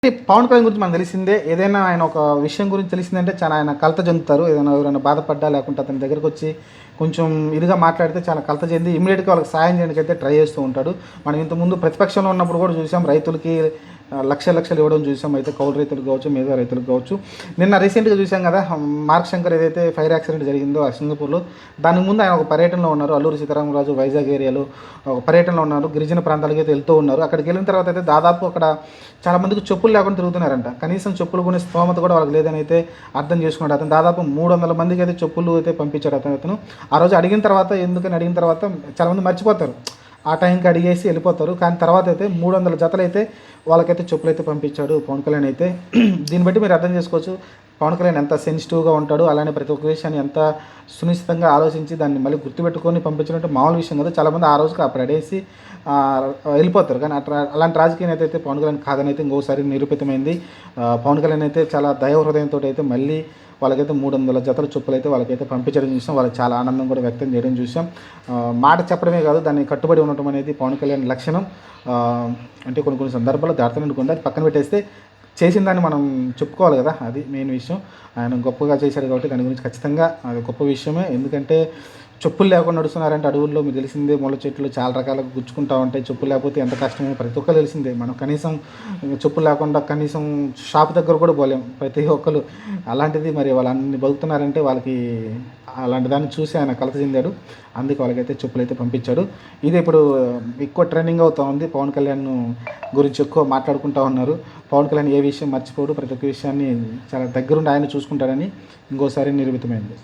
పవన్ కళ్యాణ్ గురించి మనకు తెలిసిందే. ఏదైనా ఆయన ఒక విషయం గురించి తెలిసిందంటే చాలా ఆయన కలత చెందుతారు. ఏదైనా ఎవరైనా బాధపడ్డా లేకుంటే అతని దగ్గరకొచ్చి కొంచెం ఇదిగా మాట్లాడితే చాలా కలత చెంది ఇమ్మీడియేట్‌గా వాళ్ళకి సాయం చేయడానికైతే ట్రై చేస్తూ ఉంటాడు. మనం ఇంతకుముందు ప్రతిపక్షంలో ఉన్నప్పుడు కూడా చూసాం. రైతులకి లక్షలు లక్షలు ఇవ్వడం చూసాం. అయితే కౌలు రైతులకు కావచ్చు, మిగతా రైతులకు కావచ్చు. నిన్న రీసెంట్‌గా చూసాం కదా! మార్క్ శంకర్ ఏదైతే ఫైర్ యాక్సిడెంట్ జరిగిందో ఆ సింగపూర్‌లో, దానికి ముందు ఆయన ఒక పర్యటనలో ఉన్నారు. అల్లూరి సీతారామరాజు వైజాగ్ ఏరియాలో ఒక పర్యటనలో ఉన్నారు. గిరిజన ప్రాంతాలకైతే వెళ్తూ ఉన్నారు. అక్కడికి వెళ్ళిన తర్వాత అయితే దాదాపు అక్కడ చాలామందికి చెప్పులు లేకుండా తిరుగుతున్నారంట. కనీసం చెప్పులు కొనే స్తోమత కూడా వాళ్ళకి లేదని అయితే అర్థం చేసుకున్నాడు. అతను దాదాపు 300 మందికి అయితే చెప్పులు అయితే పంపించాడు అతను. ఆ రోజు అడిగిన తర్వాత ఎందుకని అడిగిన తర్వాత చాలామంది మర్చిపోతారు. ఆ టైంకి అడిగేసి వెళ్ళిపోతారు. కానీ తర్వాత అయితే 300 జతలైతే వాళ్ళకైతే చెప్పులైతే పంపించాడు పవన్ కళ్యాణ్ అయితే. దీన్ని బట్టి మీరు అర్థం చేసుకోవచ్చు పవన్ కళ్యాణ్ ఎంత సెన్సిటివ్‌గా ఉంటాడో, అలానే ప్రతి ఒక్క విషయాన్ని ఎంత సునిశ్చితంగా ఆలోచించి దాన్ని మళ్ళీ గుర్తుపెట్టుకొని పంపించడం అంటే మామూలు విషయం కాదు. చాలామంది ఆ రోజుకి అప్పుడు అడేసి వెళ్ళిపోతారు. కానీ అలాంటి రాజకీయ నేత అయితే పవన్ కళ్యాణ్ కాదని అయితే ఇంకోసారి నిరూపితమైంది. పవన్ కళ్యాణ్ అయితే చాలా దయ హృదయంతో అయితే మళ్ళీ వాళ్ళకైతే 300 జతల చెప్పులైతే వాళ్ళకైతే పంపించడం చూసాం. వాళ్ళకి చాలా ఆనందం కూడా వ్యక్తం చేయడం చూసాం. మాట చెప్పడమే కాదు, దాన్ని కట్టుబడి ఉండటం అనేది పవన్ కళ్యాణ్ లక్షణం. అంటే కొన్ని కొన్ని సందర్భాల్లో దాడుతుండకుండా అది పక్కన పెట్టేస్తే చేసిన దాన్ని మనం చెప్పుకోవాలి కదా, అది మెయిన్ విషయం. ఆయన గొప్పగా చేశాడు కాబట్టి దాని గురించి ఖచ్చితంగా అది గొప్ప విషయమే. ఎందుకంటే చెప్పులు లేకుండా నడుస్తున్నారంటే అడవుల్లో మీకు తెలిసిందే, ముళ్ళ చెట్లు చాలా రకాలుగా గుచ్చుకుంటూ ఉంటాయి. చెప్పులు లేకపోతే ఎంత కష్టమో ప్రతి ఒక్కరు తెలిసిందే. మనం కనీసం చెప్పులు లేకుండా కనీసం షాప్ దగ్గర కూడా పోలేం ప్రతి ఒక్కరు. అలాంటిది మరి వాళ్ళు అన్ని బతుకుతున్నారంటే వాళ్ళకి అలాంటి దాన్ని చూసి ఆయన కలత చెందాడు. అందుకే వాళ్ళకైతే చెప్పులు అయితే పంపించాడు. ఇది ఇప్పుడు ఎక్కువ ట్రెండింగ్ అవుతూ ఉంది. పవన్ కళ్యాణ్ గురించి ఎక్కువ మాట్లాడుకుంటూ ఉన్నారు. పవన్ కళ్యాణ్ ఏ విషయం మర్చిపోడు, ప్రతి ఒక్క విషయాన్ని చాలా దగ్గరుండి ఆయన చూసుకుంటాడని ఇంకోసారి నిరూపితమైంది.